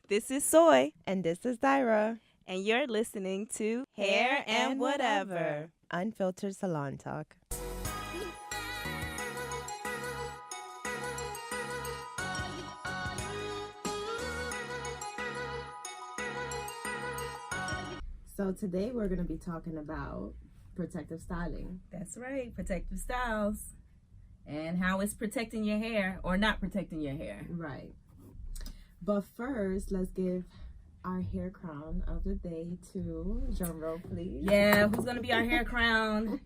This is Soy, And this is Dyra. and you're listening to Hair and Whatever. Unfiltered salon talk. So today we're going to be talking about protective styling. That's right, protective styles. And how it's protecting your hair or not protecting your hair. Right. But first, let's give our hair crown of the day to drum roll, please. Yeah, who's going to be our hair crown?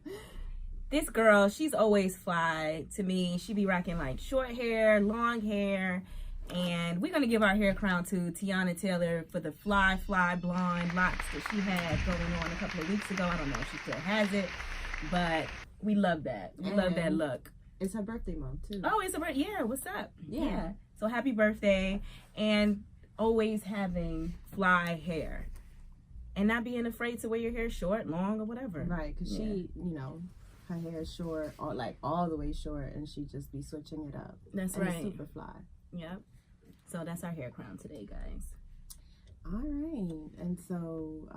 This girl, she's always fly to me. She be rocking like short hair, long hair. And we're going to give our hair crown to Tiana Taylor for the fly blonde locks that she had going on a couple of weeks ago. I don't know if she still has it, but we love that. We love that look. It's her birthday month, too. Oh, it's a birthday. Yeah, what's up? Yeah. So happy birthday. And always having fly hair. And not being afraid to wear your hair short, long, or whatever. Right, because she, her hair is short, or like all the way short, and she just be switching it up. That's and right. It's super fly. Yep. So that's our hair crown today, guys. All right. And so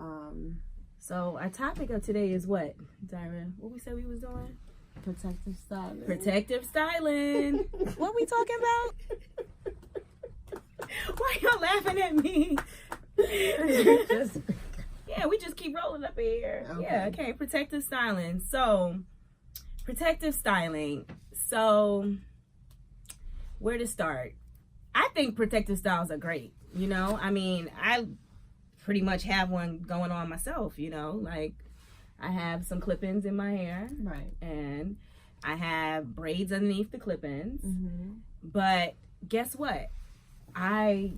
our topic of today is what, Dyra? What we said we was doing? protective styling. Protective styling. What we talking about? Why y'all laughing at me? Yeah, we just keep rolling up here. Okay. Yeah, okay. Protective styling. So, protective styling. So, where to start? I think protective styles are great. I mean, I pretty much have one going on myself, like I have some clip-ins in my hair. Right. And I have braids underneath the clip-ins. Mm-hmm. But guess what? I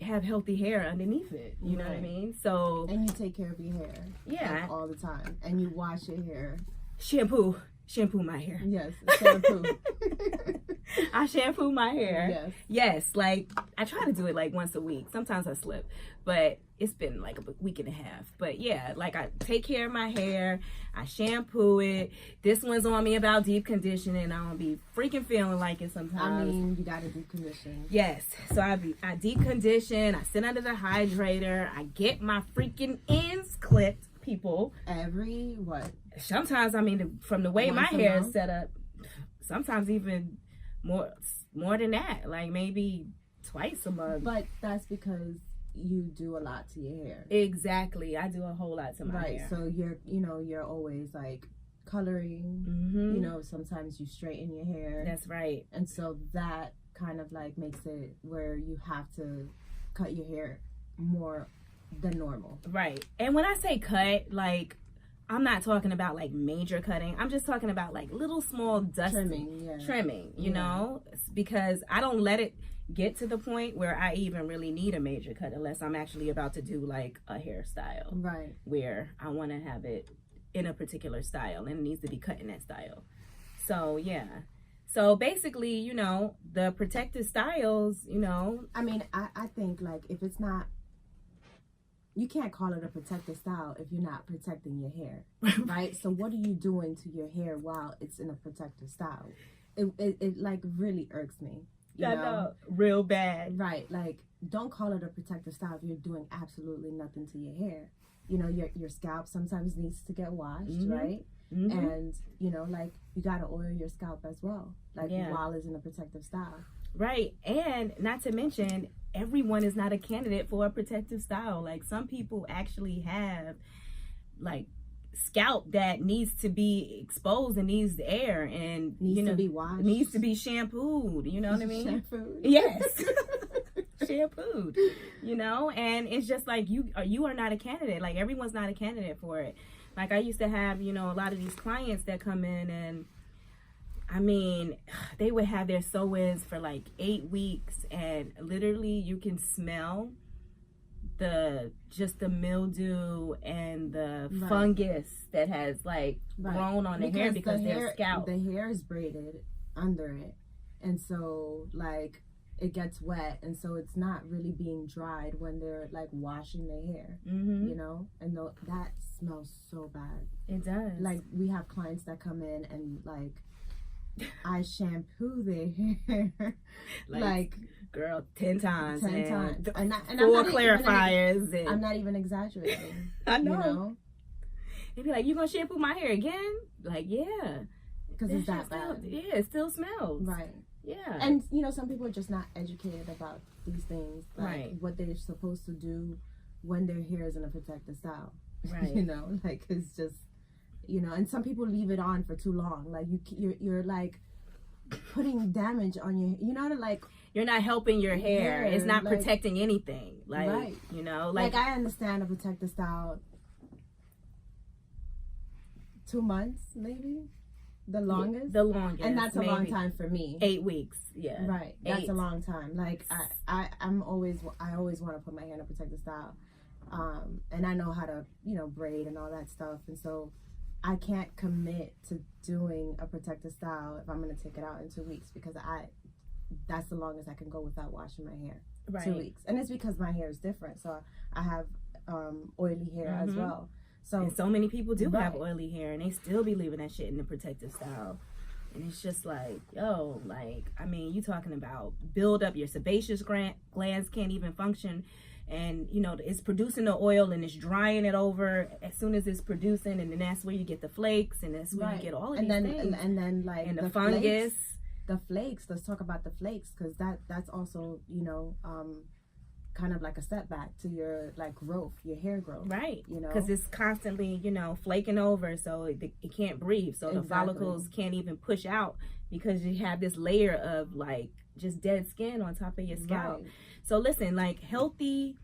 have healthy hair underneath it. You know what I mean? So, and you take care of your hair. Yeah. Like, all the time. And you wash your hair. shampoo my hair. Yes. Shampoo. I shampoo my hair. Yes. Yes, like I try to do it like once a week. Sometimes I slip, but it's been like a week and a half. But yeah, like I take care of my hair. I shampoo it. This one's on me about deep conditioning. I don't be freaking feeling like it sometimes. I mean, you gotta deep condition. Yes. So I deep condition. I sit under the hydrator. I get my freaking ends clipped, people. Every what? Sometimes, I mean, from the way Once my a hair is month? set up, sometimes even more than that, like maybe twice a month. But that's because you do a lot to your hair. Exactly. I do a whole lot to my hair. So you're always like coloring. Mm-hmm. Sometimes you straighten your hair. That's right. And so that kind of like makes it where you have to cut your hair more than normal. Right. And when I say cut, like, I'm not talking about like major cutting. I'm just talking about like little small dust trimming, you know, because I don't let it get to the point where I even really need a major cut unless I'm actually about to do like a hairstyle. Right. Where I want to have it in a particular style and it needs to be cut in that style. So, yeah. So basically, the protective styles, I mean, I think like if it's not, you can't call it a protective style if you're not protecting your hair, right? So what are you doing to your hair while it's in a protective style? It like really irks me. You know? Real bad. Like don't call it a protective style if you're doing absolutely nothing to your hair. Your scalp sometimes needs to get washed, right? Mm-hmm. And like you gotta oil your scalp as well, like while it's in a protective style. Right. And not to mention, everyone is not a candidate for a protective style. Like some people actually have like scalp that needs to be exposed and needs the air and needs to be washed, needs to be shampooed. You know what I mean? Shampooed. Yes. Shampooed. And it's just like you are not a candidate. Like everyone's not a candidate for it. Like I used to have, a lot of these clients that come in and I mean, they would have their sew-ins for like 8 weeks and literally you can smell the mildew and the fungus that has like grown on the hair because their scalp. The hair is braided under it. And so like it gets wet and so it's not really being dried when they're like washing their hair, and that smells so bad. It does. Like we have clients that come in and like I shampoo their hair like Girl, 10 times. 10 times. And 4 clarifiers. I'm not even exaggerating. I know. You know? They'd be like, you gonna shampoo my hair again? Like, yeah. Because it's that bad. Yeah, it still smells. Right. Yeah. And, you know, some people are just not educated about these things. Like, right. what they're supposed to do when their hair is in a protective style. Right. You know, like, it's just, you know, and some people leave it on for too long. Like, you're like, putting damage on your, you know, like, you're not helping your hair. It's not like, protecting anything. Like, right. You know, like I understand a protective style 2 months, maybe the longest. Yeah, the longest, and that's a long time for me. 8 weeks, yeah. Right, that's a long time. Like I always want to put my hair in a protective style, and I know how to, you know, braid and all that stuff, and so I can't commit to doing a protective style if I'm going to take it out in 2 weeks because that's the longest I can go without washing my hair. Right. 2 weeks, and it's because my hair is different. So I have oily hair as well. So many people do have oily hair, and they still be leaving that shit in the protective style. And it's just like, yo, like, I mean, you talking about build up your sebaceous glands can't even function. And, you know, it's producing the oil and it's drying it over as soon as it's producing. And then that's where you get the flakes, and that's where you get all of these things. And then, like, and the fungus. The flakes, let's talk about the flakes, because that's also, you know, kind of like a setback to your, like, growth, your hair growth. Right. You know, because it's constantly, you know, flaking over, so it can't breathe. So the follicles can't even push out because you have this layer of, like, just dead skin on top of your scalp. Right. So listen, like, healthy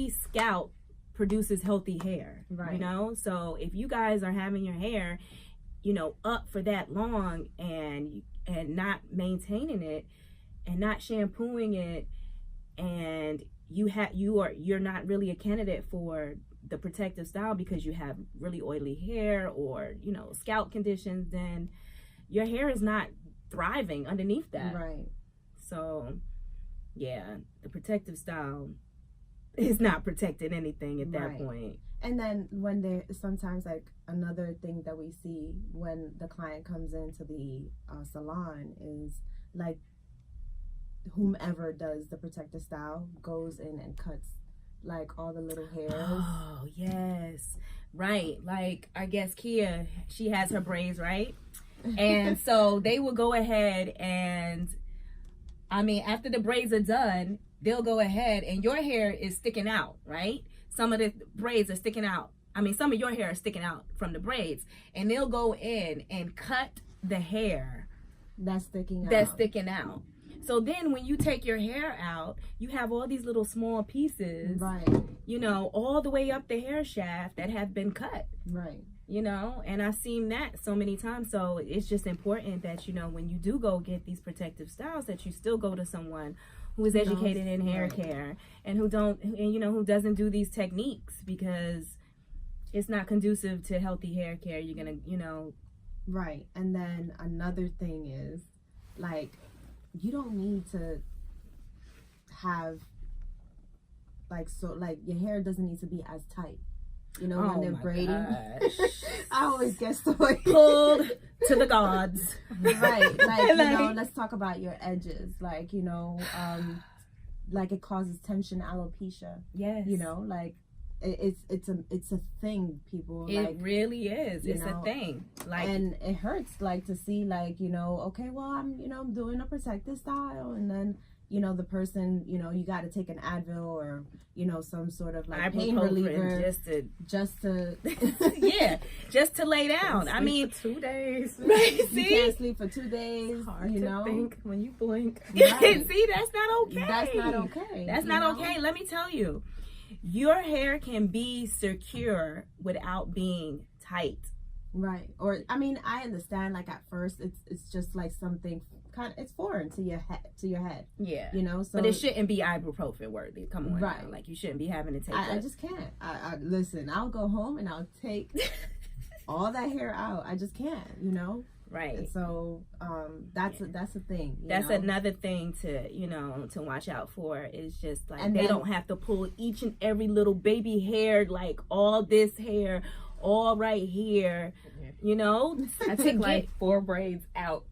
scalp produces healthy hair. Right. You know, so if you guys are having your hair, you know, up for that long and not maintaining it and not shampooing it, and you're not really a candidate for the protective style because you have really oily hair or, you know, scalp conditions, then your hair is not thriving underneath that. Right. So yeah, the protective style is not protecting anything at that point. And then when there's sometimes, like, another thing that we see when the client comes into the salon is, like, whomever does the protective style goes in and cuts, like, all the little hairs. Oh, yes. Right. Like, I guess Kia, she has her braids, right? And so they will go ahead and, I mean, after the braids are done, they'll go ahead and your hair is sticking out, right? Some of the braids are sticking out. I mean, some of your hair is sticking out from the braids. And they'll go in and cut the hair that's sticking out. So then when you take your hair out, you have all these little small pieces, right, you know, all the way up the hair shaft that have been cut. Right. You know, and I've seen that so many times. So it's just important that, you know, when you do go get these protective styles, that you still go to someone who is educated in hair care and who doesn't do these techniques, because it's not conducive to healthy hair care. You're gonna, you know. Right. And then another thing is, like, you don't need to have, like, so, like, your hair doesn't need to be as tight. You know, when they're braiding. I always get so pulled to the gods. Right. Like, you know, let's talk about your edges. Like, you know, like, it causes tension alopecia. Yes. You know, like, it's a thing, people. It like, really is. It's a thing. Like, and it hurts, like, to see, like, you know, okay, well, I'm doing a protective style, and then, you know, the person, you know, you got to take an Advil or, you know, some sort of, like, pain reliever just to yeah, just to lay down. I mean, for 2 days. Right, you can't sleep for 2 days. It's hard to know. Think when you blink. Right. See, that's not okay. That's not okay. That's not okay. Let me tell you, your hair can be secure without being tight. Right. Or, I mean, I understand, like, at first it's just like something kind of, it's foreign to your head. Yeah. You know, so. But it shouldn't be ibuprofen worthy. Come on. Right. Now. Like, you shouldn't be having to take I just can't. I listen, I'll go home and I'll take all that hair out. I just can't, you know? Right. And so that's a thing. That's another thing to, you know, to watch out for, is just like, and they don't have to pull each and every little baby hair, like all this hair, all right here, you know. I took like 4 braids out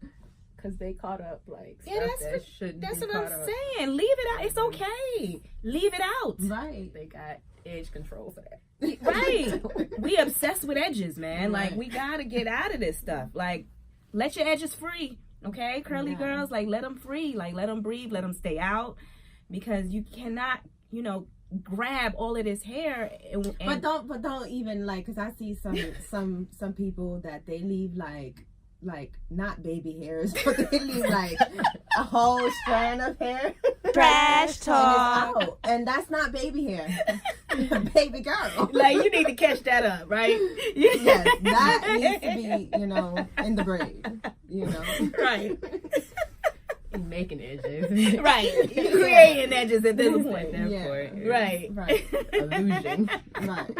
because they caught up like Yeah, stuff that shouldn't That's be what caught I'm up. saying. Leave it out. It's okay. Leave it out. Right. They got edge control for that. Right. We obsessed with edges, man. Right. Like, we gotta get out of this stuff. Like, let your edges free, okay? Curly girls, like, let them free. Like, let them breathe. Let them stay out. Because you cannot, grab all of this hair. But don't even like, because I see some people that they leave like not baby hairs, but they leave like a whole strand of hair. Trash talk. And, and that's not baby hair. Baby girl. Like, you need to catch that up, right? Yes, that needs to be, in the braid. Right. You're making edges. Right. You're creating edges at this point. Therefore, Right. illusion. Right.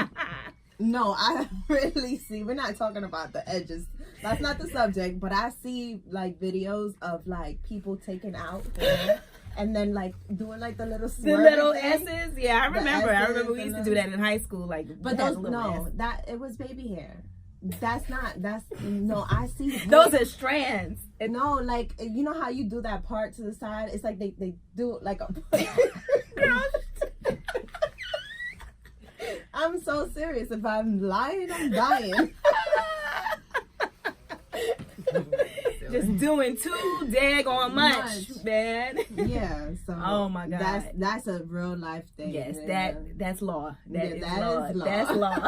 No, I really see. We're not talking about the edges. That's not the subject. But I see like videos of like people taking out hair and then like doing like the little The little S's. Yeah, I remember. We used to do that in high school. Like, but those it was baby hair. I see those are strands. No, like you know how you do that part to the side? It's like they do it like a I'm so serious. If I'm lying, I'm dying. Just doing too daggone much, man. Yeah. So. Oh my God. That's a real life thing. Yes, yeah. that's law. That is law. That's law.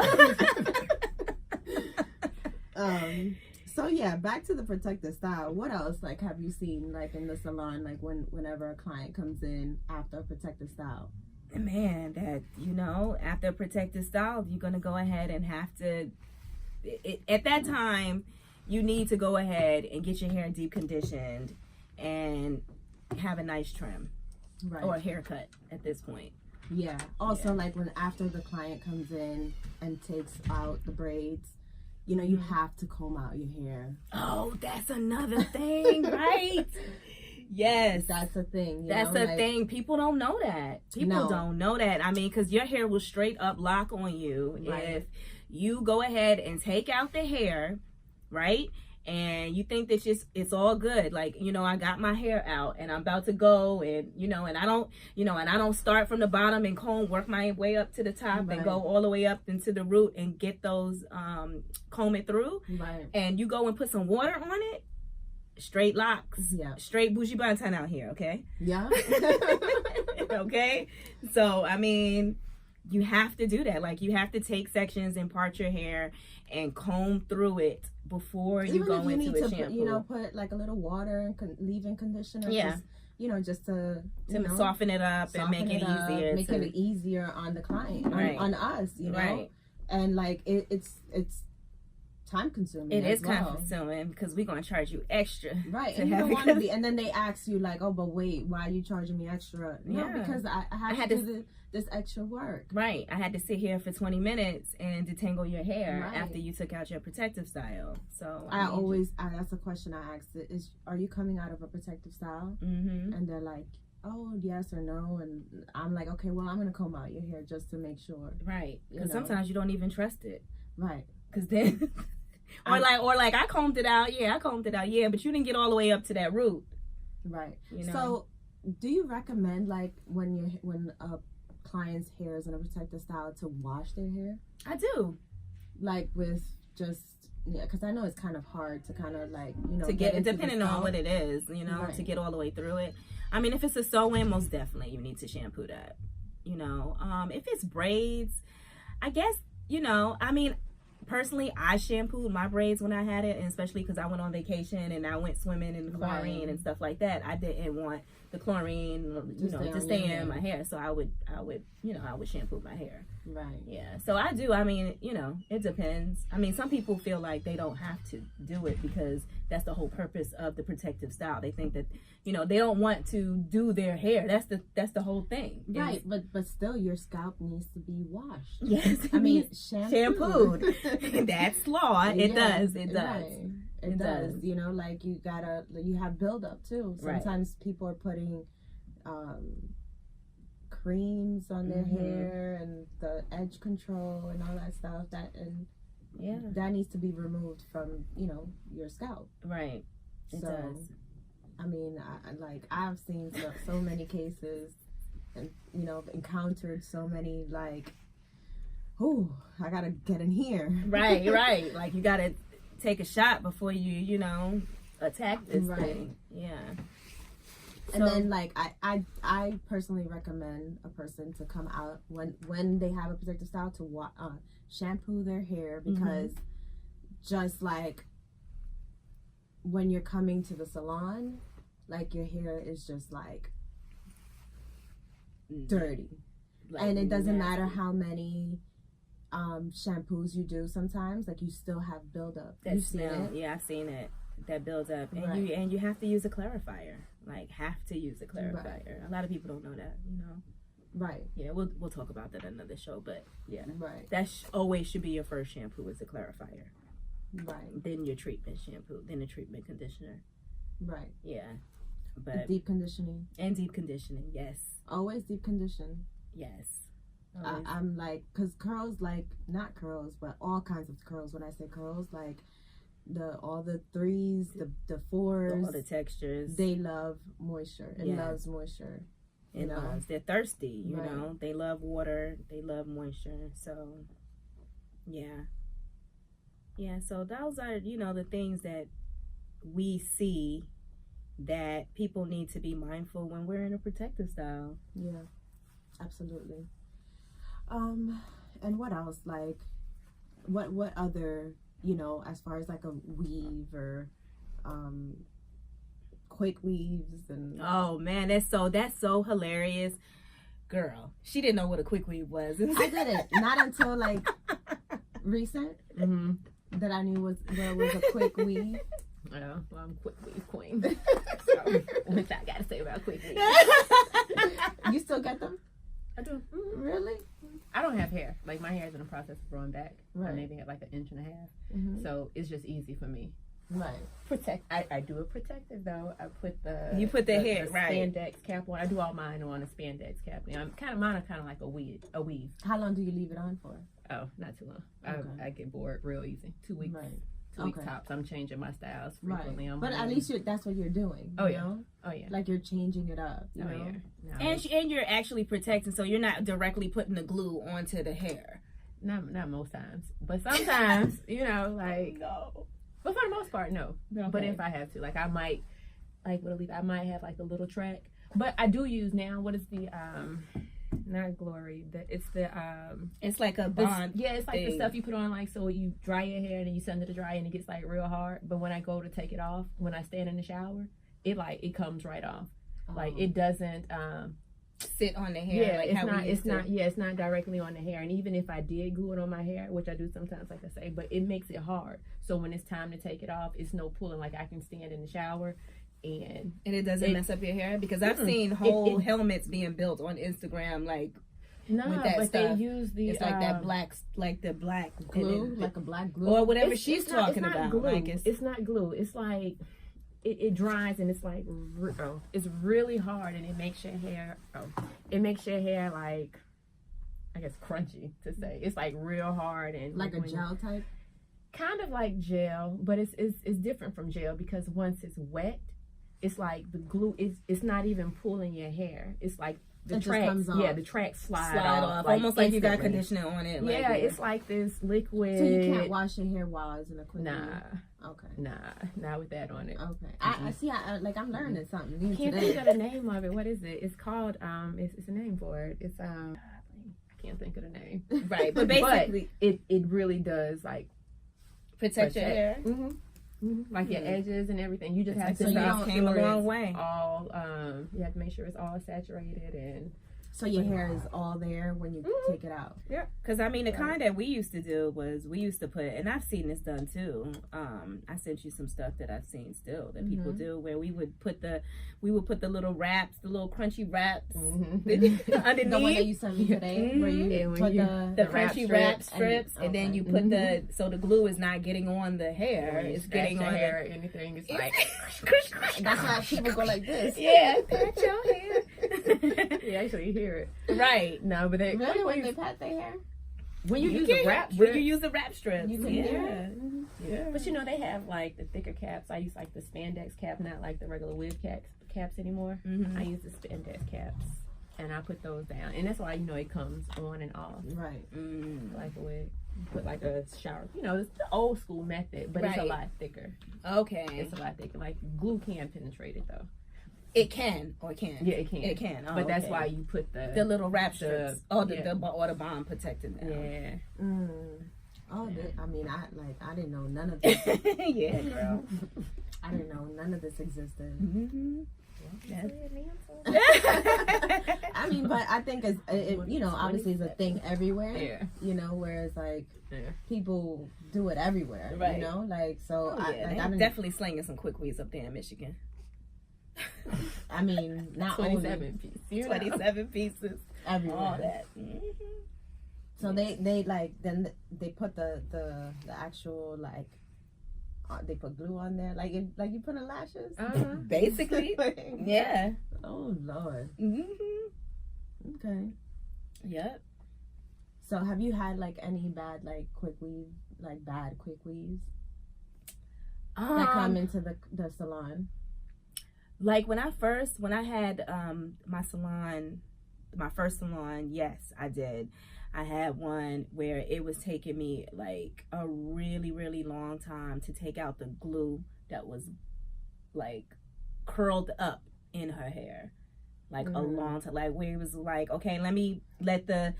So yeah, back to the protective style. What else like have you seen like in the salon, like whenever a client comes in after a protective style? Man, that after a protective style, you're gonna go ahead and have to. At that time, you need to go ahead and get your hair deep conditioned and have a nice trim, right, or a haircut at this point. Yeah. Also, like when after the client comes in and takes out the braids, you have to comb out your hair. Oh, that's another thing, right? Yes. That's a thing. That's a thing. People don't know that. People don't know that. I mean, because your hair will straight up lock on you if you go ahead and take out the hair, right? And you think that it's all good. Like, I got my hair out and I'm about to go and, and I don't start from the bottom and work my way up to the top and go all the way up into the root and get those, comb it through. Right. And you go and put some water on it. Straight locks. Yeah. Straight bougie bantan out here, okay? Yeah. Okay? So, I mean, you have to do that. Like, you have to take sections and part your hair and comb through it before you go into a shampoo. Put like a little water and leave-in conditioner. Yeah. Just to soften it up and make it easier. Make it easier on the client, on us, Right. And like it's time consuming. It is time consuming because we're gonna charge you extra. Right. And you don't want to be, and then they ask you like, oh, but wait, why are you charging me extra? No, because I had to do this extra work. Right. I had to sit here for 20 minutes and detangle your hair after you took out your protective style. So that's a question I asked is, are you coming out of a protective style? Mm-hmm. And they're like, oh, yes or no. And I'm like, okay, well, I'm going to comb out your hair just to make sure. Right. Because sometimes you don't even trust it. Right. Because then, or like I combed it out. Yeah, I combed it out. Yeah, but you didn't get all the way up to that root. Right. So do you recommend like when a client's hair is in a protective style to wash their hair? I do. Like with just, because I know it's kind of hard to kind of like, to get depending on what it is, to get all the way through it. I mean, if it's a sew-in, most definitely you need to shampoo that. If it's braids, I guess, I mean, personally, I shampooed my braids when I had it, and especially because I went on vacation and I went swimming in the chlorine and stuff like that. I didn't want the chlorine, to stay in my hair, so I would shampoo my hair. Right. Yeah. So I do. I mean, it depends. I mean, some people feel like they don't have to do it because that's the whole purpose of the protective style. They think that, they don't want to do their hair. That's the whole thing. Right. But still, your scalp needs to be washed. Yes. I mean, shampooed. That's law. It does. It does. Right. It does. Like you have buildup too. Sometimes people are putting creams on their hair and the edge control and all that stuff. That needs to be removed from your scalp. Right. It does. I mean, I've seen so many cases, and encountered so many I gotta get in here. Right. Like you gotta take a shot before you attack this thing. Yeah. And then I personally recommend a person to come out when they have a protective style to shampoo their hair, because just like when you're coming to the salon, your hair is just dirty, and it doesn't matter how many shampoos you do. Sometimes you still have buildup. That smell. Yeah, I've seen it. That builds up, and you have to use a clarifier. Have to use a clarifier. Right. A lot of people don't know that. Right. Yeah, we'll talk about that in another show, but yeah, right. That always should be your first shampoo, is a clarifier. Right. Then your treatment shampoo, then a treatment conditioner. Right. Yeah. But deep conditioning. And deep conditioning, yes. Always deep condition. Yes. I'm because curls, not curls, but all kinds of curls. When I say curls, all the threes, the fours, all the textures. They love moisture. It loves moisture. It loves. They're thirsty. You know. They love water. They love moisture. So, yeah. Yeah. So those are the things that we see that people need to be mindful when we're in a protective style. Yeah. Absolutely. And what else? What other? As far as a weave or quick weaves and oh man, that's so hilarious, girl. She didn't know what a quick weave was. I didn't. Not until recent that I knew what was a quick weave. Well, I'm quick weave queen. So, what I gotta say about quick weave? You still get them? I do. Really? I don't have hair. My hair is in the process of growing back. Right. I maybe have an inch and a half. So it's just easy for me. Right. I do a protective though. I put the hair right. Spandex cap on. I do all mine on a spandex cap. Now mine are kind of like a weave. How long do you leave it on for? Oh, not too long. Okay. I get bored real easy. 2 weeks. Right. 2 weeks tops. I'm changing my styles frequently. Right. But at least that's what you're doing. Oh you yeah. know? Oh yeah. You're changing it up. You know? Yeah. No, and you're actually protecting, so you're not directly putting the glue onto the hair. Not most times, but sometimes No. But for the most part, no. Okay. But if I have to, I might I might have a little track. But I do use now. What is the not glory? It's the It's like a bond. It's like the stuff you put on so you dry your hair and then you send it to dry and it gets real hard. But when I go to take it off, when I stand in the shower, it comes right off. It doesn't sit on the hair. It's not directly on the hair. And even if I did glue it on my hair, which I do sometimes, like I say, but it makes it hard. So when it's time to take it off, it's no pulling. I can stand in the shower and it doesn't mess up your hair, because I've seen whole helmets being built on Instagram with that but stuff. They use the that black the black glue, a black glue or whatever she's talking about. Glue. It's not glue. It's it dries and it's it's really hard and it makes your hair I guess crunchy to say. It's real hard and a gel type. Kind of like gel, but it's different from gel, because once it's wet, it's the glue it's not even pulling your hair. It's the tracks, the tracks slide off almost like you got conditioner on it. It's this liquid. So you can't wash your hair while it's in a quick Okay. Nah, not with that on it. Okay. I see. I'm learning something new Can't today. think of the name of it. What is it? It's called it's a name for it. It's I can't think of the name. Right, but basically, it really does protect your hair. Your edges and everything. You just have to came a long way. All you have to make sure it's all saturated, and so your hair is all there when you take it out. Yeah, because the kind that we used to do was we used to put, and I've seen this done too. I sent you some stuff that I've seen still that people do, where we would put the little wraps, the little crunchy wraps underneath. The one that you sent me today, where you put the crunchy wrap strips, and then you put so the glue is not getting on the hair; it's getting on hair. Or anything, it's that's why people go like this. Yeah, pat your hair. You actually hear it, right? No, but really when they pat their hair. When you use a wrap when you use the wrap strips, you can hear. Yeah. But they have like the thicker caps. I use like the spandex cap, not like the regular wig caps anymore. I use the spandex caps, and I put those down, and that's why it comes on and off. Right. Like a wig. Put like a shower. It's the old school method, but it's a lot thicker. Okay. It's a lot thicker. Like glue can't penetrate it though. It can, or it can. Yeah, it can. It can. But that's why you put the little wrap strips, or the bond protecting them. Yeah. Oh, I mean, I didn't know none of this. Yeah, girl. I didn't know none of this existed. I mean, but I think it obviously is a thing everywhere. Yeah. Whereas like people do it everywhere. Right. Like so. I'm definitely slinging some quick weaves up there in Michigan. I mean, not 27 pieces. 27 pieces. Everywhere. All that. So they like then they put the actual like they put glue on there like you put in lashes. Basically. Yeah. Oh Lord. Okay. Yep. So have you had like any bad like quick weaves that come into the salon? Like when I had my first salon, yes, I did. I had one where it was taking me like a really, really long time to take out the glue that was like curled up in her hair. Like a long time, like where it was like, okay, let me let the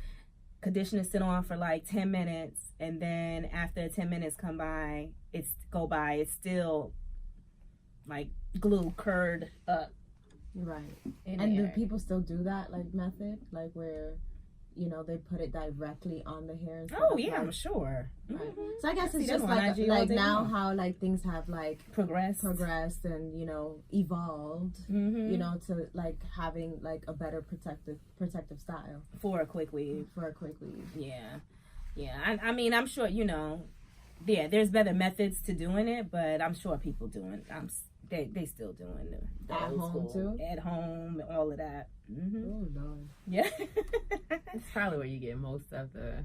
conditioner sit on for like 10 minutes. And then after 10 minutes it's still like glue curled up. Right. And do people still do that like method? Like where, they put it directly on the hair? Oh yeah, I'm sure. Right. So I guess it's just like now how like things have like progressed and, evolved, to like having like a better protective style. For a quick weave. Yeah. Yeah. I mean, I'm sure, there's better methods to doing it, but I'm sure people they still doing the at old home school. too. At home, all of that. Oh Lord. Yeah. It's probably where you get most of the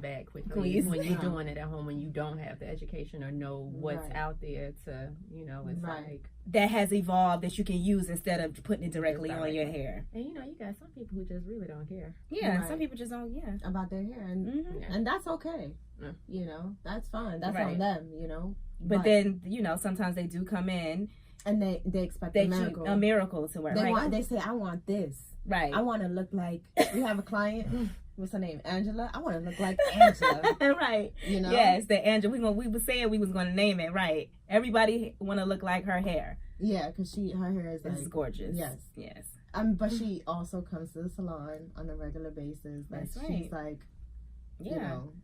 bad quick weaves when you're doing it at home, when you don't have the education or know what's out there to, it's like that has evolved that you can use instead of putting it directly on your hair. And you got some people who just really don't care. Yeah, some people just don't. Yeah, about their hair, and that's okay. That's fine. That's on them. But then sometimes they do come in and they expect a miracle to work. They say, I want this. Right. I want to look like. We have a client. What's her name? Angela. I want to look like Angela. Right. Yes, the Angela. We were saying we was going to name it. Right. Everybody want to look like her hair. Yeah, because her hair is like gorgeous. Yes. But she also comes to the salon on a regular basis. Like she's like,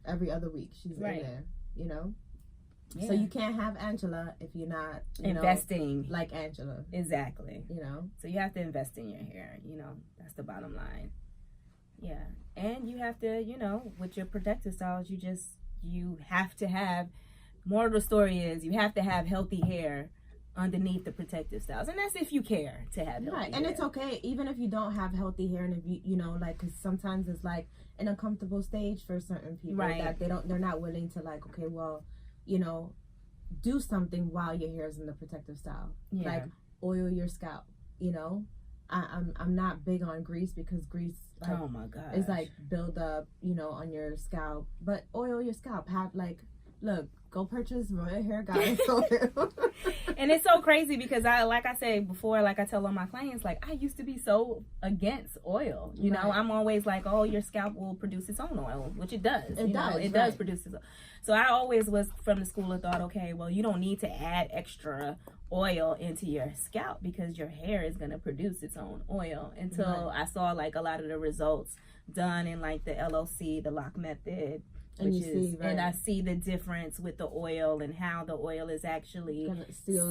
every other week she's in there. Yeah. So you can't have Angela if you're not investing like Angela. Exactly. So you have to invest in your hair. That's the bottom line. Yeah. And you have to, with your protective styles, you have to have, more of the story is you have to have healthy hair underneath the protective styles. And that's if you care to have healthy hair. And it's okay, even if you don't have healthy hair, and if because sometimes it's like an uncomfortable stage for certain people that they're not willing to like, okay, well, do something while your hair is in the protective style. Yeah. Like oil your scalp, I'm not big on grease because grease oh my god, is like build up, on your scalp. But oil your scalp. Have go purchase Royal Hair Goddess oil. And it's so crazy because like I said before, like I tell all my clients, like I used to be so against oil. I'm always like, oh, your scalp will produce its own oil, which it does. It does produce its own. So I always was from the school of thought, okay, well, you don't need to add extra oil into your scalp because your hair is going to produce its own oil, until I saw like a lot of the results done in like the LOC, the lock method, and I see the difference with the oil and how the oil is actually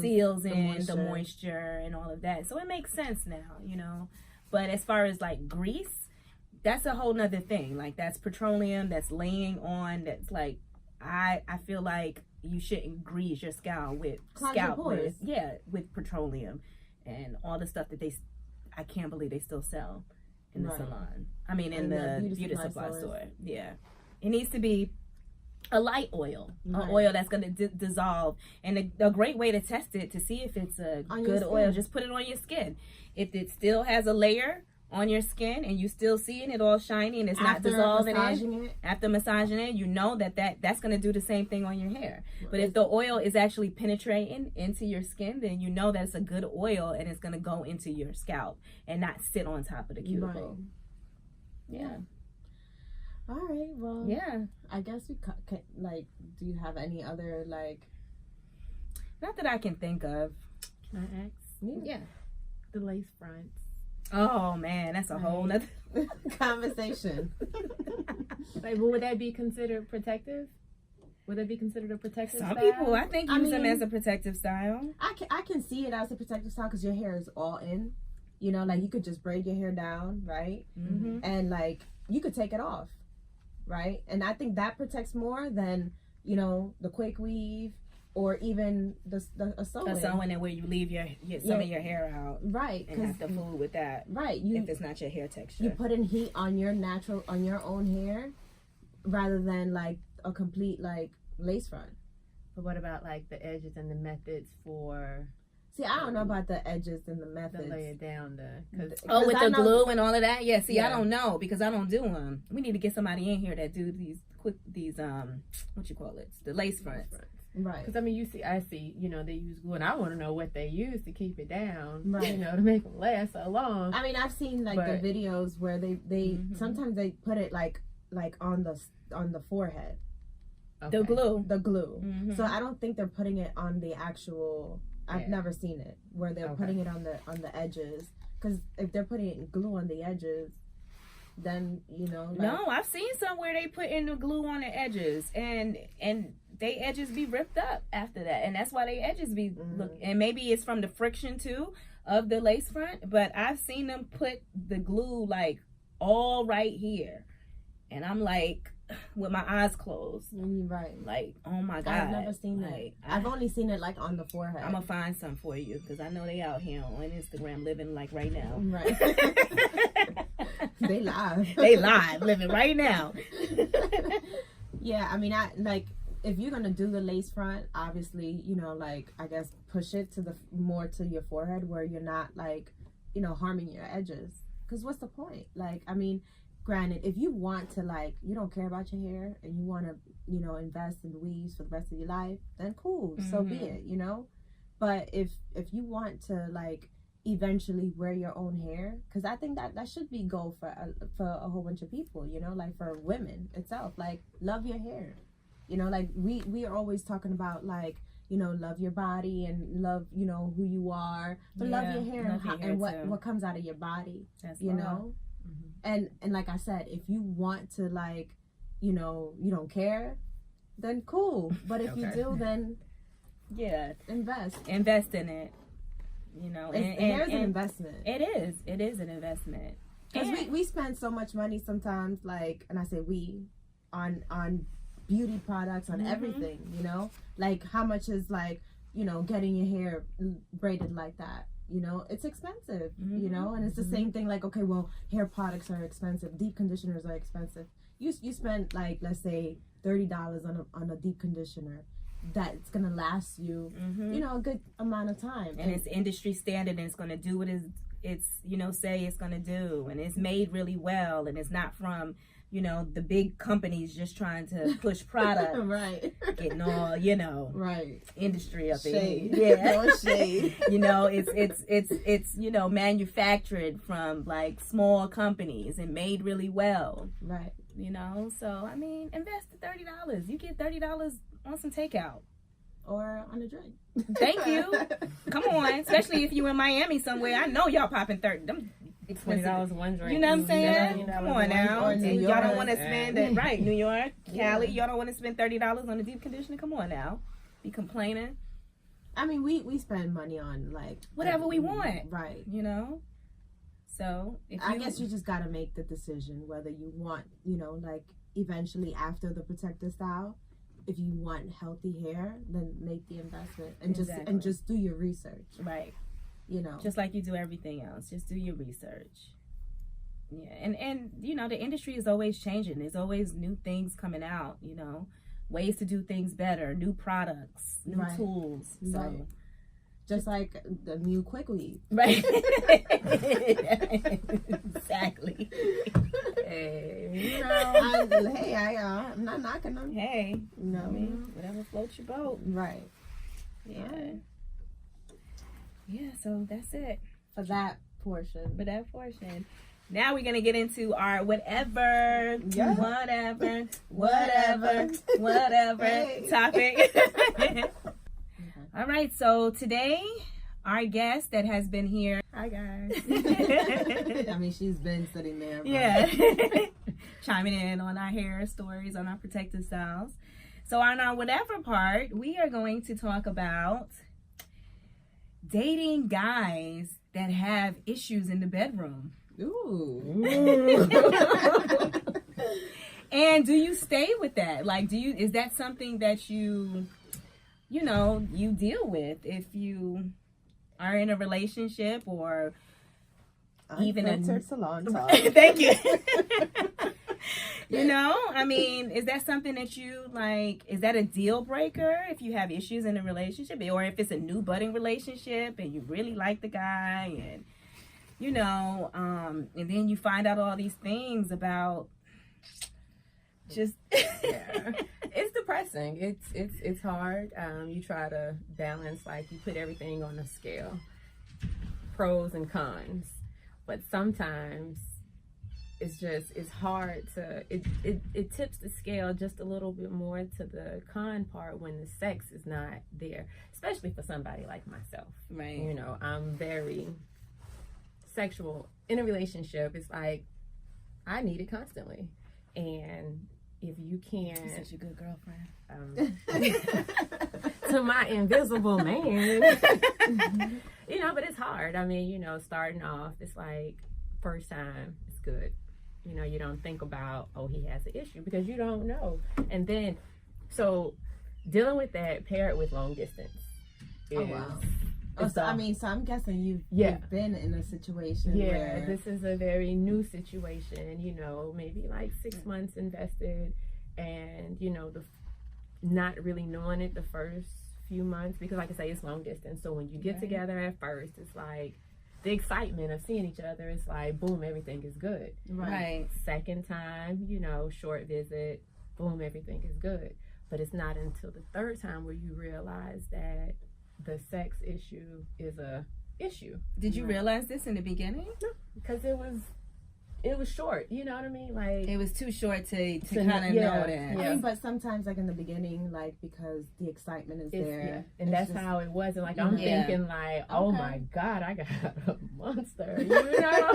seals in the moisture and all of that. So it makes sense now, But as far as like grease, that's a whole nother thing. Like that's petroleum that's laying on, that's like, I feel like you shouldn't grease your scalp with with petroleum and all the stuff that I can't believe they still sell in the salon. I mean, in the beauty supply store. Yeah. It needs to be a light oil, an oil that's going to dissolve. And a great way to test it to see if it's a good oil, just put it on your skin. If it still has a layer on your skin and you still seeing it all shiny and it's not dissolving after massaging it, you know that's going to do the same thing on your hair. But if the oil is actually penetrating into your skin, then you know that's a good oil and it's going to go into your scalp and not sit on top of the cuticle. Yeah. All right. Well. Yeah. I guess we like. Do you have any other like? Not that I can think of. Can I ask? Yeah. The lace fronts. Oh man, that's a whole nother conversation. Like, would that be considered protective? Would that be considered a protective style? Some people, I think, use them as a protective style. I can see it as a protective style because your hair is all in. You know, like you could just braid your hair down, right? Mm-hmm. And like you could take it off, right? And I think that protects more than, you know, the quick weave or even a sewing. A sewing and where you leave some of your hair out, right? And have to fool with that, right? If it's not your hair texture, you put in heat on your own hair, rather than like a complete like lace front. But what about like the edges and the methods for? See, I don't know about the edges and the methods. To lay it down, with the glue and all of that. Yeah, see, I don't know because I don't do them. We need to get somebody in here that do these what you call it, the lace fronts. Right. Because I mean, I see, you know, they use glue, and I want to know what they use to keep it down. Right. You know, to make them last so long. I mean, I've seen like the videos where they sometimes they put it like on the forehead. Okay. The glue. Mm-hmm. So I don't think they're putting it on the actual. I've never seen it where they're putting it on the edges. Because if they're putting glue on the edges, then you know. Like, no, I've seen some where they put in the glue on the edges and they edges be ripped up after that, and that's why they edges be look. And maybe it's from the friction too of the lace front, but I've seen them put the glue like all right here, and I'm like with my eyes closed, right? Like, oh my god, I've never seen that. I've only seen it like on the forehead. I'm gonna find some for you because I know they out here on Instagram living like right now. Right. They live living right now. Yeah, I mean, I like. If you're gonna do the lace front, obviously, you know, like I guess push it to more to your forehead where you're not like, you know, harming your edges. Because what's the point? Like, I mean, granted, if you want to like, you don't care about your hair and you want to, you know, invest in weaves for the rest of your life, then cool, so be it, you know. But if you want to like eventually wear your own hair, because I think that should be goal for a whole bunch of people, you know, like for women itself, like love your hair. You know, like we are always talking about like, you know, love your body and love, you know, who you are, but love your hair and what comes out of your body. That's you know, and like I said, if you want to like, you know, you don't care, then cool. But if you do, then invest in it. You know, and there's an investment. It is an investment because we spend so much money sometimes, like, and I say we on beauty products, on everything, you know, like how much is like, you know, getting your hair braided like that, you know, it's expensive, you know, and it's the same thing, like, okay, well, hair products are expensive, deep conditioners are expensive. You spend like, let's say $30 on a deep conditioner that's gonna last you, you know, a good amount of time, and it's industry standard, and it's gonna do what it's you know, say it's gonna do, and it's made really well, and it's not from, you know, the big companies just trying to push product, right? Getting all, you know, right, industry up shade. in yeah, no shade. You know, it's you know, manufactured from like small companies and made really well, right? You know, so I mean, invest the $30. You get $30 on some takeout or on a drink. Thank you. Come on, especially if you in Miami somewhere. I know y'all popping $20 one drink. You know what I'm saying? Come on now. And y'all don't want to spend it right. New York, Cali. Y'all don't want to spend $30 on a deep conditioner. Come on now. Be complaining. I mean, we spend money on like whatever we want, right? You know. So I guess you just gotta make the decision whether you want, you know, like eventually after the protective style, if you want healthy hair, then make the investment and just do your research, right? You know, just like you do everything else, just do your research. Yeah, and you know, the industry is always changing. There's always new things coming out, you know, ways to do things better, new products, new tools. So right. Just like the new quick weed. Right. Exactly. Hey, you know, I'm not knocking them. Hey, you know what I mean? Whatever floats your boat. Right. Yeah. Right. Yeah, so that's it. For that portion. Now we're gonna get into our whatever Hey. topic. All right, so today our guest that has been here. Hi guys. I mean, she's been sitting there. Yeah. Chiming in on our hair stories, on our protective styles. So on our whatever part, we are going to talk about dating guys that have issues in the bedroom. Ooh. And do you stay with that? Like, is that something that you deal with if you are in a relationship or even a salon talk? Thank you. You know, I mean, is that something that you like? Is that a deal breaker if you have issues in a relationship, or if it's a new budding relationship and you really like the guy, and you know, and then you find out all these things about just yeah, it's depressing. It's hard. You try to balance, like you put everything on a scale, pros and cons, but sometimes it's hard to it tips the scale just a little bit more to the con part when the sex is not there, especially for somebody like myself. Right. You know, I'm very sexual in a relationship. It's like I need it constantly, and if you can't, you're such a good girlfriend. To my invisible man. You know, but it's hard. I mean, you know, starting off, it's like first time, it's good. You know, you don't think about, oh, he has an issue, because you don't know. And then, so dealing with that paired with long distance. Oh, wow. So I'm guessing you've been in a situation where... this is a very new situation, you know, maybe like 6 months invested, and, you know, not really knowing it the first few months, because like I say, it's long distance. So when you get together at first, it's like the excitement of seeing each other. It's like, boom, everything is good. Right. Second time, you know, short visit, boom, everything is good. But it's not until the third time where you realize that the sex issue is a issue. Did you realize this in the beginning? No, because it was short. You know what I mean? Like, it was too short to kind of know that. Yeah. I mean, but sometimes, like in the beginning, like because the excitement is there, and that's just how it was. And like I'm thinking, like, oh my God, I got a monster. You know?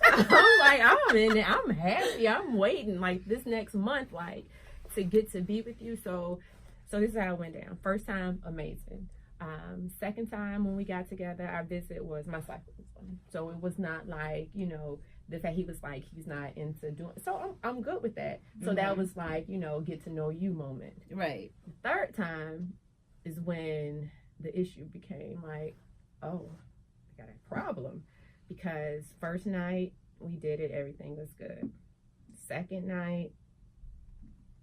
I'm like, I'm in it. I'm happy. I'm waiting like this next month, like to get to be with you. So this is how it went down. First time, amazing. Second time when we got together, our visit was, my cycle was fun. So it was not like, you know, the fact he was like, he's not into doing, so I'm good with that. So that was like, you know, get to know you moment. Right. The third time is when the issue became like, oh, I got a problem. Because first night we did it, everything was good. Second night,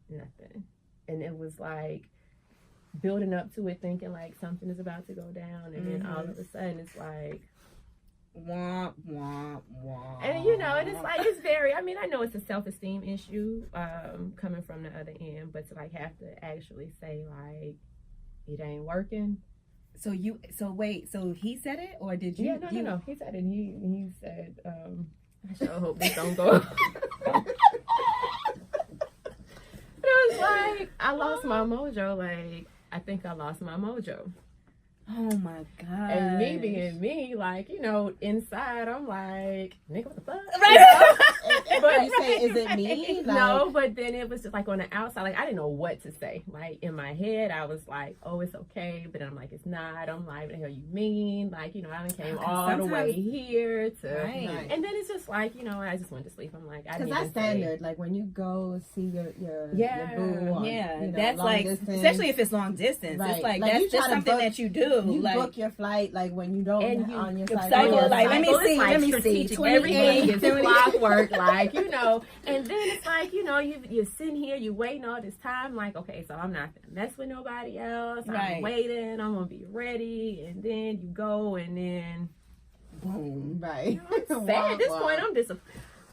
nothing. And it was like building up to it, thinking like something is about to go down, and then all of a sudden it's like womp womp womp. And you know, and it's like, it's very, I mean, I know it's a self-esteem issue coming from the other end, but to like have to actually say like it ain't working. So wait, so he said it, or did you? Yeah, no, he said it. He said, I sure hope this don't go. It was like, I lost my mojo. Like, I think I lost my mojo. Oh my God. And me being me, like, you know, inside, I'm like, nigga, what the fuck? Right. But you say is it me? Like, no, but then it was just like on the outside, like I didn't know what to say. Like in my head, I was like, "Oh, it's okay," but I'm like, "It's not." I'm like, "What the hell you mean?" Like, I done came all the way here to, and then it's just like, I just went to sleep. I'm like, because that's standard. Like when you go see your boo, that's like distance, especially if it's long distance. Right. It's like that's just something that you do. You like, book your flight like when you don't on your side. Like let me see. Everything is clockwork, like and then it's like you're sitting here, you waiting all this time, like okay, so I'm not gonna mess with nobody else. I'm waiting. I'm gonna be ready, and then you go, and then boom, right. I'm sad. At this point,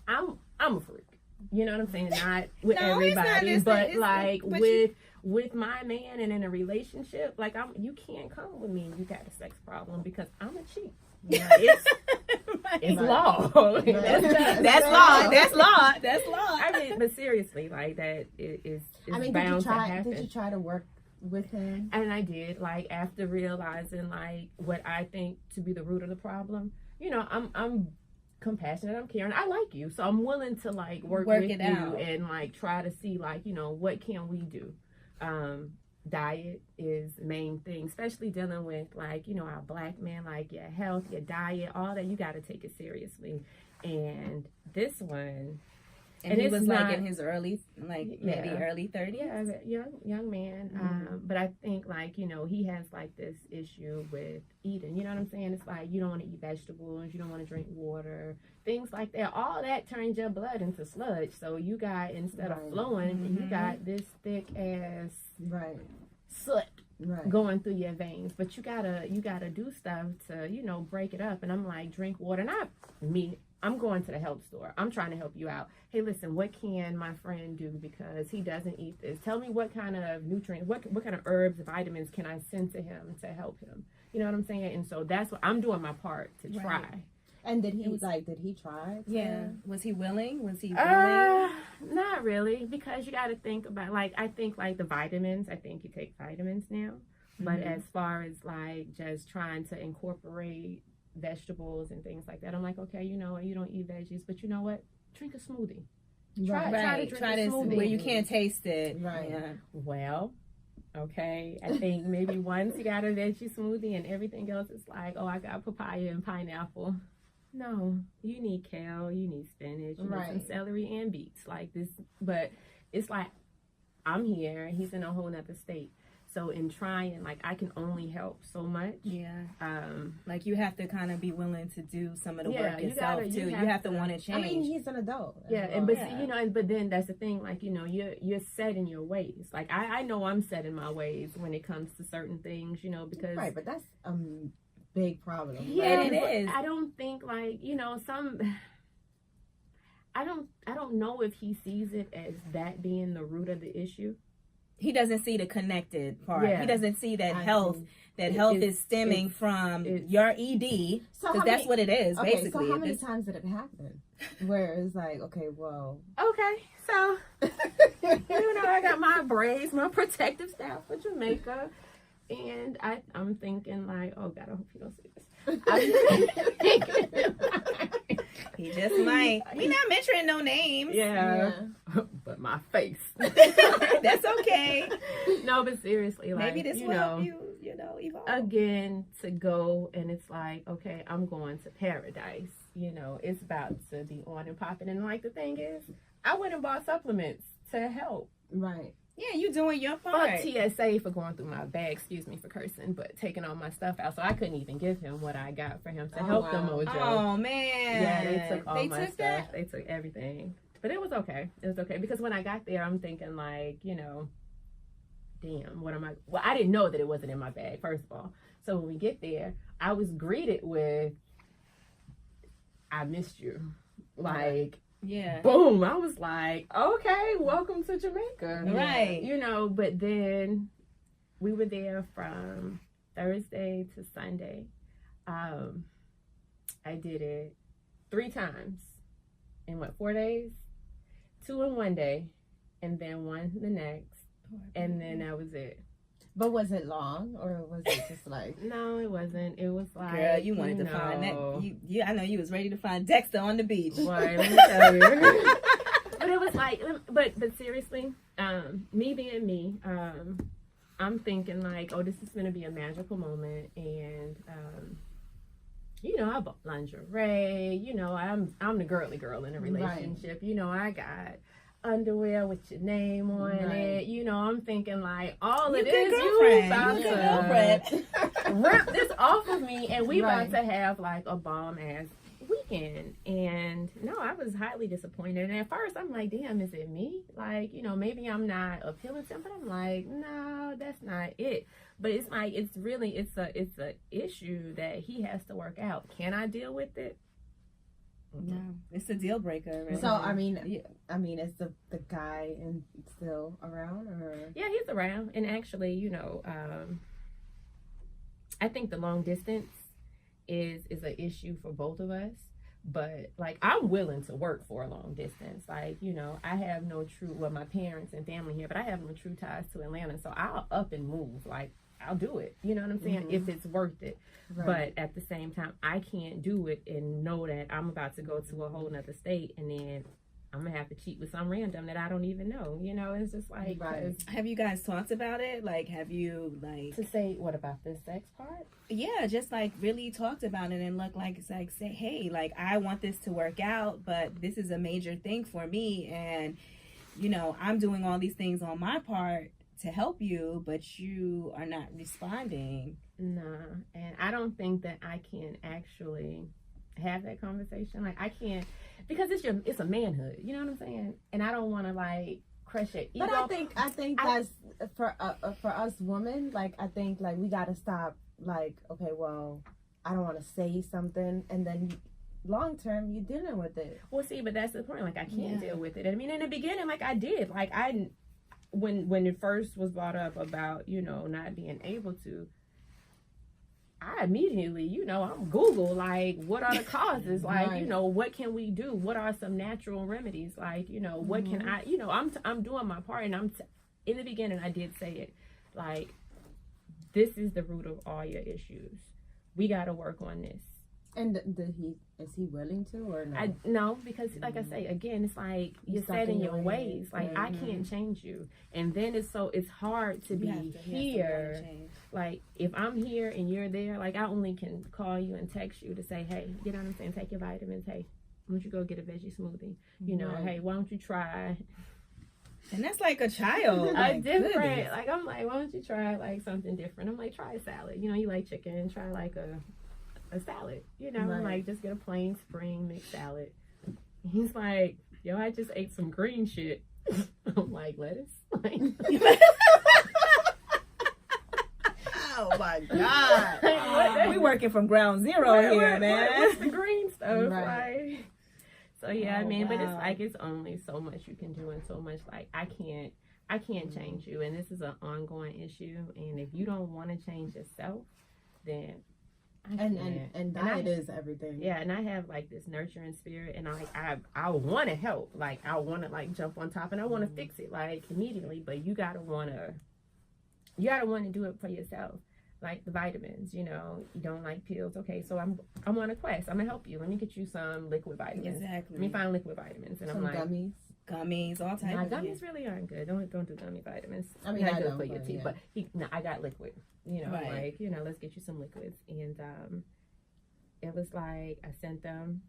I'm a freak. You know what I'm saying? Not with everybody, but like with my man and in a relationship, like you can't come with me and you got a sex problem because I'm a cheat. It's law. That's law. I mean, but seriously, like that is bound to happen. Did you try to work with him? And I did. Like after realizing like what I think to be the root of the problem, I'm compassionate. I'm caring. I like you, so I'm willing to like work with you out and like try to see like what can we do. Diet is main thing, especially dealing with like our black men, like your health, your diet, all that. You got to take it seriously. And this one, and he was like in his early, like maybe early 30s. Yeah, young man. But I think like he has like this issue with eating. You know what I'm saying? It's like you don't want to eat vegetables, you don't want to drink water, things like that. All that turns your blood into sludge. So you got, instead of flowing, you got this thick ass soot going through your veins. But you gotta do stuff to break it up. And I'm like, drink water. Not me. I'm going to the health store. I'm trying to help you out. Hey, listen, what can my friend do because he doesn't eat this? Tell me what kind of nutrients, what kind of herbs, vitamins can I send to him to help him? You know what I'm saying? And so that's what I'm doing my part to try. And did he try? Yeah. Was he willing? Not really, because you got to think about, like, I think like the vitamins, I think you take vitamins now. But as far as like just trying to incorporate vegetables and things like that, I'm like, okay, you don't eat veggies, but you know what? Drink a smoothie. Try to drink a smoothie where you can't taste it. Right. Yeah. Well, okay. I think maybe once you got a veggie smoothie and everything else is like, oh, I got papaya and pineapple. No, you need kale, you need spinach, you need some celery and beets. Like this, but it's like I'm here, he's in a whole nother state. So in trying, like I can only help so much. Yeah. Like you have to kind of be willing to do some of the work yourself too. You have to want to change. I mean, he's an adult. But then that's the thing. Like you're set in your ways. Like I know I'm set in my ways when it comes to certain things. Because but that's big problem. Yeah, it is. I don't think like I don't know if he sees it as that being the root of the issue. He doesn't see the connected part. Yeah. He doesn't see that health is stemming from your ED, because that's what it is, basically. So how many times did it happen? Where it's like, okay, well. Okay, so, I got my braids, my protective style for Jamaica, and I'm thinking like, oh God, I hope you don't see this. He just might. We not mentioning no names. Yeah. But my face. That's okay. No, but seriously, like maybe this will help you, evolve. Again, to go and it's like, okay, I'm going to paradise. It's about to be on and popping. And like the thing is, I went and bought supplements to help. Right. Yeah, you doing your part. Fuck TSA for going through my bag, excuse me for cursing, but taking all my stuff out. So I couldn't even give him what I got for him to help the mojo. Oh, man. Yeah, they took all my stuff. They took everything. But it was okay. It was okay. Because when I got there, I'm thinking like, damn, what am I? Well, I didn't know that it wasn't in my bag, first of all. So when we get there, I was greeted with, I missed you. Like... Yeah. Boom. I was like, okay, welcome to Jamaica. Right. But then we were there from Thursday to Sunday. I did it 3 times in 4 days? 2 in one day, and then 1 the next, and then that was it. But was it long, or was it just like... No, it wasn't. It was like... Girl, you wanted to find that... I know you was ready to find Dexter on the beach. Right, let me tell you. it's like, but seriously, me being me, I'm thinking like, oh, this is going to be a magical moment. And, you know, I bought lingerie, you know, I'm the girly girl in a relationship. Right. You know, I got underwear with your name on it. You know, I'm thinking like, all of this, you about to rip this off of me, and we about to have like a bomb ass weekend. And no, I was highly disappointed. And at first I'm like, damn, is it me? Like, you know, maybe I'm not appealing to him, but I'm like, no, that's not it. But it's like, it's a issue that he has to work out. Can I deal with it? No, it's a deal breaker. Really. So I mean, is the guy still around, or? Yeah, he's around. And actually, you know, I think the long distance is an issue for both of us. But like, I'm willing to work for a long distance. Like, you know, I have no my parents and family here, but I have no true ties to Atlanta. So I'll up and move. Like, I'll do it. You know what I'm saying? If it's worth it. Right. But at the same time, I can't do it and know that I'm about to go to a whole nother state, and then I'm gonna have to cheat with some random that I don't even know. You know, it's just like, have you guys talked about it? Like, have you to say what about the sex part? Yeah, just like really talked about it and look like, it's like, say, hey, like, I want this to work out, but this is a major thing for me, and you know, I'm doing all these things on my part to help you, but you are not responding. Nah, and I don't think that I can actually have that conversation. Like, I can't, because it's a manhood. You know what I'm saying? And I don't want to like crush your ego. But I think that's for us women. Like, I think like we gotta stop. Like, okay, well, I don't want to say something, and then long term you're dealing with it. Well, see, but that's the point. Like, I can't deal with it. I mean, in the beginning, like I did. Like when it first was brought up about, you know, not being able to, I immediately, you know, I'm Google, like, what are the causes? Like, you know, what can we do? What are some natural remedies? Like, you know, what can I, you know, I'm doing my part. And in the beginning, I did say it, like, this is the root of all your issues. We got to work on this. And is he willing to, or no? No, because like I say, again, it's like you're set in your ways. Like, I can't change you. And then it's hard to be here. Like, if I'm here and you're there, like, I only can call you and text you to say, hey, you know what I'm saying? Take your vitamins. Hey, why don't you go get a veggie smoothie? You know, hey, why don't you try? And that's like a child. Like, different. Like, I'm like, why don't you try like something different? I'm like, try a salad. You know, you like chicken, try like a salad, you know, like, just get a plain spring mixed salad. He's like, yo, I just ate some green shit. I'm like, lettuce? Like, oh my God. We working from ground zero here, man. What's the green stuff? Like, so yeah, I mean, but it's like, it's only so much you can do, and so much, like, I can't change you, and this is an ongoing issue. And if you don't want to change yourself, then and diet is everything. Yeah, and I have like this nurturing spirit, and I want to help. Like, I want to like jump on top, and I want to fix it like immediately. But you gotta want to do it for yourself. Like the vitamins, you know, you don't like pills. Okay, so I'm on a quest. I'm gonna help you. Let me get you some liquid vitamins. Exactly. Let me find liquid vitamins, and some I'm like gummies, all types. Of gummies really aren't good. Don't do gummy vitamins. I mean, not good for your teeth. But I got liquid. You know, like, you know, let's get you some liquids. And it was like, I sent them,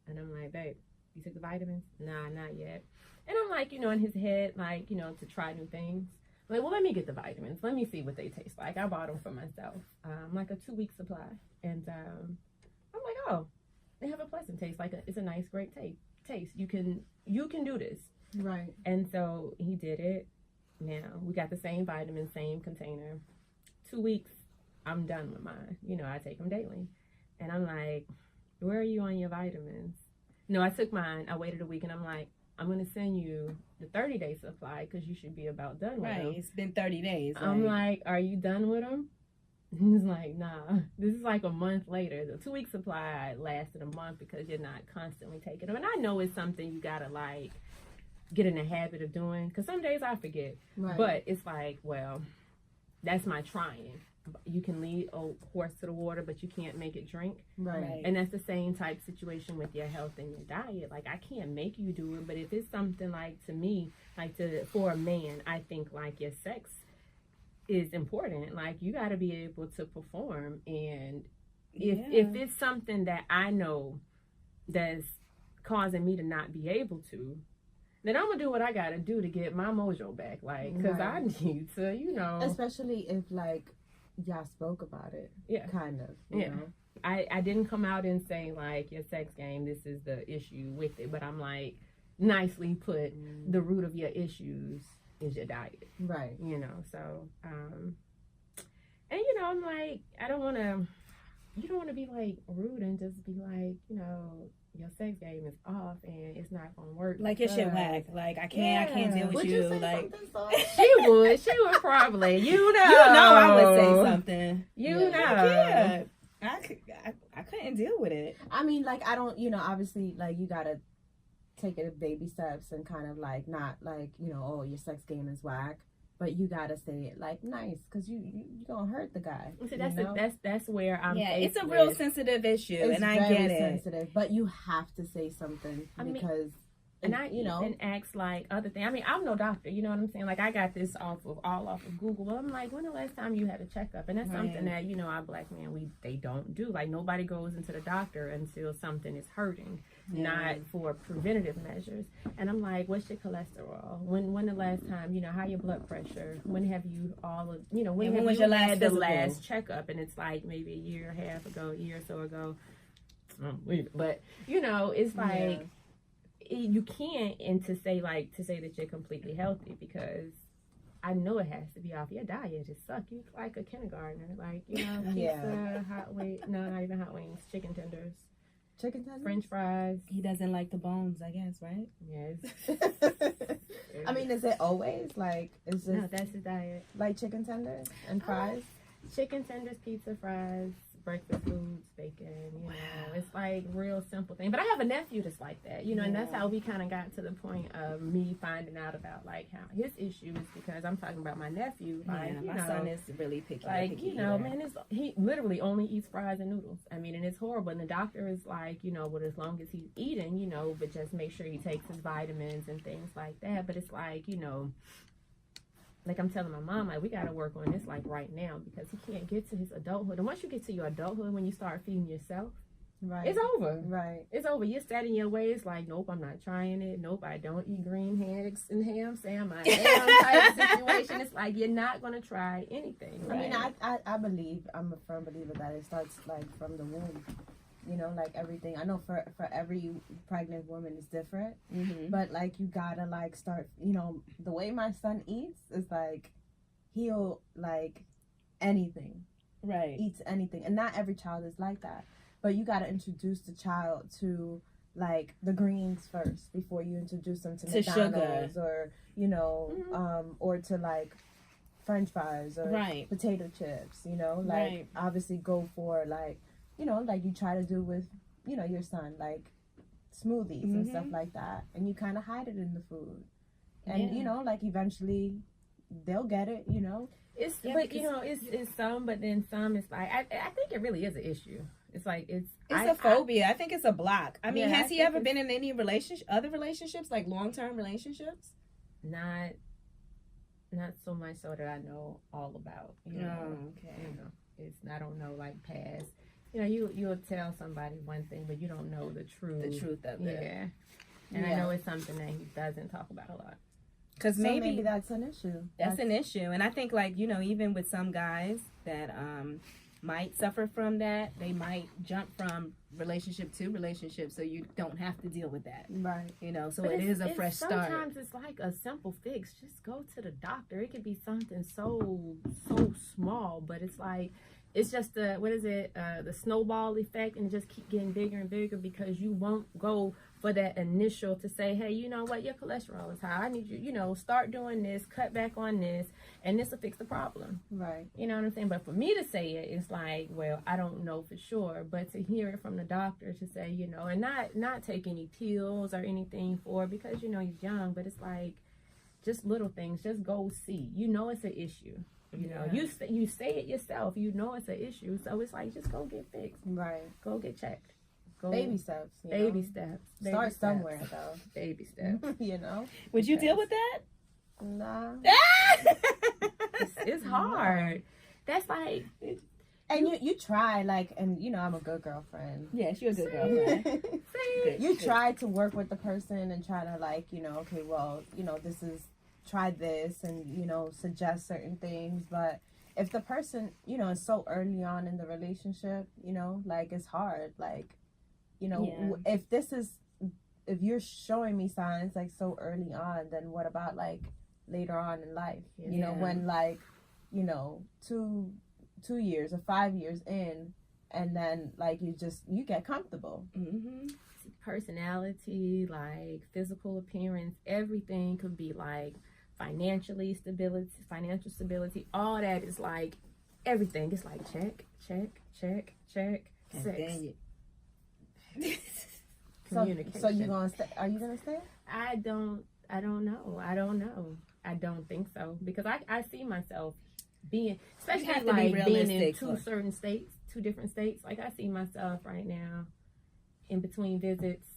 and I'm like, babe, you took the vitamins? Nah, not yet. And I'm like, you know, in his head, like, you know, to try new things. I'm like, well, let me get the vitamins. Let me see what they taste like. I bought them for myself, like a 2-week supply. And I'm like, oh, they have a pleasant taste. Like, it's a nice, great taste. You can do this. Right. And so he did it. Now, we got the same vitamins, same container. 2 weeks, I'm done with mine. You know, I take them daily. And I'm like, where are you on your vitamins? No, I took mine. I waited a week, and I'm like, I'm going to send you the 30-day supply because you should be about done with them. Right, it's been 30 days. Right? I'm like, are you done with them? He's like, nah. This is like a month later. The 2-week supply lasted a month because you're not constantly taking them. And I know it's something you got to, like, get in the habit of doing, because some days I forget. Right. But it's like, well, that's my trying. you can lead a horse to the water, but you can't make it drink. Right. And that's the same type situation with your health and your diet. Like, I can't make you do it, but if it's something like, to me, like for a man, I think like your sex is important. Like, you got to be able to perform. And if it's something that I know that's causing me to not be able to, then I'm gonna do what I gotta do to get my mojo back. Like, because I need to, you know. Especially if, like, y'all spoke about it. Yeah. Kind of. You know? I didn't come out and say, like, your sex game, this is the issue with it. But I'm like, nicely put, the root of your issues is your diet. Right. You know, so, and, you know, I'm like, you don't want to be, like, rude and just be like, you know, your sex game is off and it's not gonna work. Like, your shit whack. Like, I can't deal with would you. Say like, she would probably, you know. You know, I would say something. You know. Yeah. I couldn't deal with it. I mean, like, I don't, you know, obviously, like, you gotta take it baby steps and kind of, like, not, like, you know, oh, your sex game is whack. But you gotta say it like nice, because you gonna hurt the guy. See, that's where I'm. Yeah, it's a real sensitive issue, and I get it. Sensitive, but you have to say something because. And I even ask, like, other things. I mean, I'm no doctor, you know what I'm saying? Like, I got this all off of Google. But I'm like, when the last time you had a checkup? And that's something that, you know, our black men, they don't do. Like, nobody goes into the doctor until something is hurting, not for preventative measures. And I'm like, what's your cholesterol? When the last time, you know, how your blood pressure? When have you when was your last checkup? And it's like maybe a year or so ago. But, you know, it's like... You can't, and to say that you're completely healthy, because I know it has to be off your diet. It sucks. You like a kindergartner, like, you know, pizza, hot wings, no, not even hot wings, chicken tenders, French fries. He doesn't like the bones, I guess, right? Yes. I mean, is it always like? Is this no? That's his diet. Like chicken tenders and fries. Chicken tenders, pizza, fries, breakfast foods, bacon, you know, it's like real simple thing. But I have a nephew that's like that, you know, and that's how we kind of got to the point of me finding out about, like, how his issue is, because I'm talking about my nephew. Like, my son is really picky. Like, you know, man, he literally only eats fries and noodles. I mean, and it's horrible. And the doctor is like, you know, but as long as he's eating, you know, but just make sure he takes his vitamins and things like that. But it's like, you know, like I'm telling my mom, like, we got to work on this, like, right now, because he can't get to his adulthood. And once you get to your adulthood, when you start feeding yourself, it's over. Right. It's over. You're set in your ways, like, nope, I'm not trying it. Nope, I don't eat green eggs and ham, Sam. I am type of situation. It's like, you're not going to try anything. Right? I mean, I'm a firm believer that it starts, like, from the womb. You know, like, everything. I know for every pregnant woman is different. Mm-hmm. But, like, you gotta, like, start, you know, the way my son eats is, like, he'll, like, anything. Right. Eats anything. And not every child is like that. But you gotta introduce the child to, like, the greens first before you introduce them to McDonald's sugar. Or, you know, or to, like, French fries or potato chips, you know? Like, obviously go for, like, you know, like you try to do with, you know, your son, like smoothies and stuff like that. And you kind of hide it in the food. And, you know, like eventually they'll get it, you know. But, you know, it's some, but then some is like, I think it really is an issue. It's like, it's a phobia. I think it's a block. I mean, has he ever been in any other relationships, like long-term relationships? Not so much so that I know all about, you know. Okay. You know, I don't know, like, past. You know, you'll tell somebody one thing, but you don't know the truth. The truth of it. Yeah. And I know it's something that he doesn't talk about a lot. Because maybe that's an issue. That's an issue. And I think, like, you know, even with some guys that might suffer from that, they might jump from relationship to relationship, so you don't have to deal with that. Right. You know, so it is a fresh start. Sometimes it's like a simple fix. Just go to the doctor. It could be something so small, but it's like, it's just the snowball effect, and just keep getting bigger and bigger, because you won't go for that initial to say, hey, you know what, your cholesterol is high. I need you, you know, start doing this, cut back on this, and this will fix the problem. Right. You know what I'm saying? But for me to say it, it's like, well, I don't know for sure. But to hear it from the doctor to say, you know, and not take any pills or anything for it, because, you know, he's young, but it's like just little things. Just go see. You know it's an issue. You know, you say it yourself. You know it's an issue, so it's like just go get fixed. Right. Go get checked. Go baby steps. Baby steps. Start somewhere though. Baby steps. You know. Would you deal with that? Nah. It's hard. That's like. And you try, like, and you know, I'm a good girlfriend. Yes, you're a good girlfriend. You try to work with the person and try to, like, you know, okay, well, you know, try this and, you know, suggest certain things. But if the person, you know, is so early on in the relationship, you know, like, it's hard. Like, you know, if you're showing me signs, like, so early on, then what about, like, later on in life? Yeah. You know, when, like, you know, 2 years or 5 years in, and then like you get comfortable. Mm-hmm. Personality, like physical appearance, everything could be like financial stability. All that is like everything. It's like check. Sex. Communication. So you gonna stay? Are you gonna stay? I don't know. I don't think so, because I see myself being, especially like being in two different states. Like I see myself right now in between visits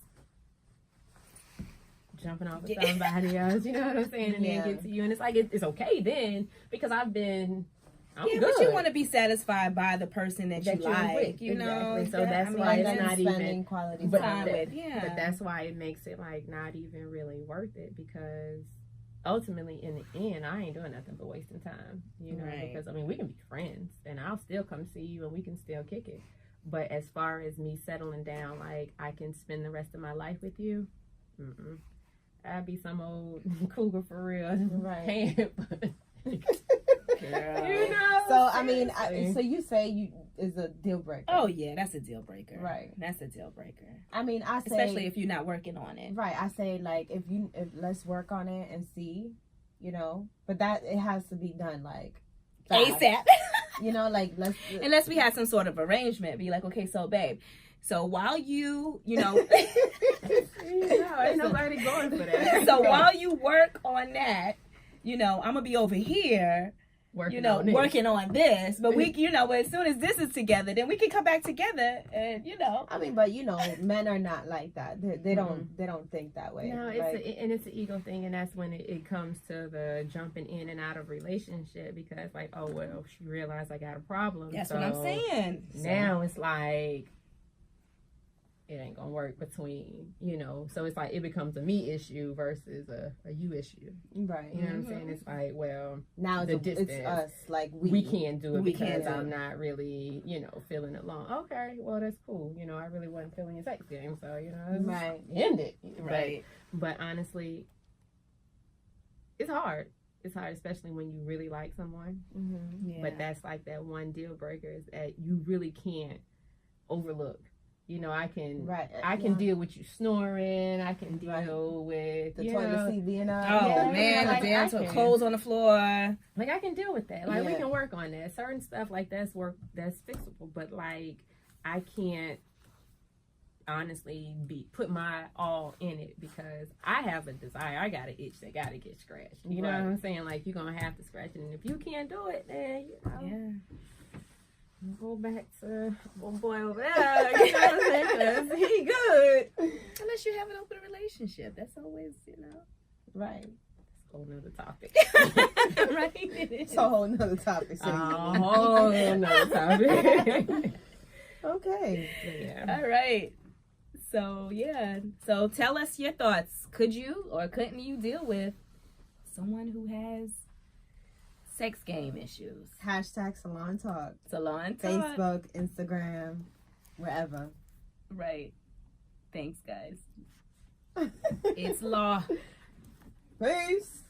jumping off of somebody else, you know what I'm saying, and then get to you, and it's like it's okay then, because I'm good. But you want to be satisfied by the person that you like with, you know. Exactly. So that's why it's not even quality time with. But that's why it makes it like not even really worth it, because ultimately, in the end, I ain't doing nothing but wasting time, you know, because, I mean, we can be friends, and I'll still come see you, and we can still kick it. But as far as me settling down, like, I can spend the rest of my life with you, I'd be some old cougar for real. Right. You know? So, I mean, so you say is a deal breaker. Oh, yeah, that's a deal breaker. Right. That's a deal breaker. I mean, I say, especially if you're not working on it. Right. I say, like, if let's work on it and see, you know, but that it has to be done like fast. ASAP. You know, like unless we had some sort of arrangement, be like, okay, so babe, so while you know, ain't nobody going for that. So while you work on that, you know, I'm gonna be over here. Working on this, but we, you know, as soon as this is together, then we can come back together, and you know. I mean, but you know, men are not like that. They don't think that way. No, it's an ego thing, and that's when it comes to the jumping in and out of relationship, because like, oh well, she realized I got a problem. That's what I'm saying. Now it's like, it ain't gonna work between, you know, so it's like it becomes a me issue versus a you issue. Right. You know what I'm saying? It's like, well, now it's us. Like we can't do it because I'm not really, you know, feeling it long. Okay, well that's cool. You know, I really wasn't feeling your sex game, so you know, end it. Right. But honestly, it's hard. It's hard, especially when you really like someone. Mm-hmm. Yeah. But that's like that one deal breaker is that you really can't overlook. You know, I can deal with you snoring. I can deal with the toilet seat being up. Oh man, like, dance with clothes on the floor. Like I can deal with that. Like we can work on that. Certain stuff like that's fixable. But like I can't honestly put my all in it, because I have a desire. I got an itch that got to get scratched. You know what I'm saying? Like you're gonna have to scratch it, and if you can't do it, then you know. Go back to old boy over there, you know what I'm saying? 'Cause he good. Unless you have an open relationship, that's always, you know. Right. It's a whole nother topic. Right. It's a whole nother topic. A whole nother topic. Okay. Yeah. All right. So So tell us your thoughts. Could you or couldn't you deal with someone who has sex game issues? #Salon Talk. Salon Talk. Facebook, Instagram, wherever. Right. Thanks, guys. It's law. Peace.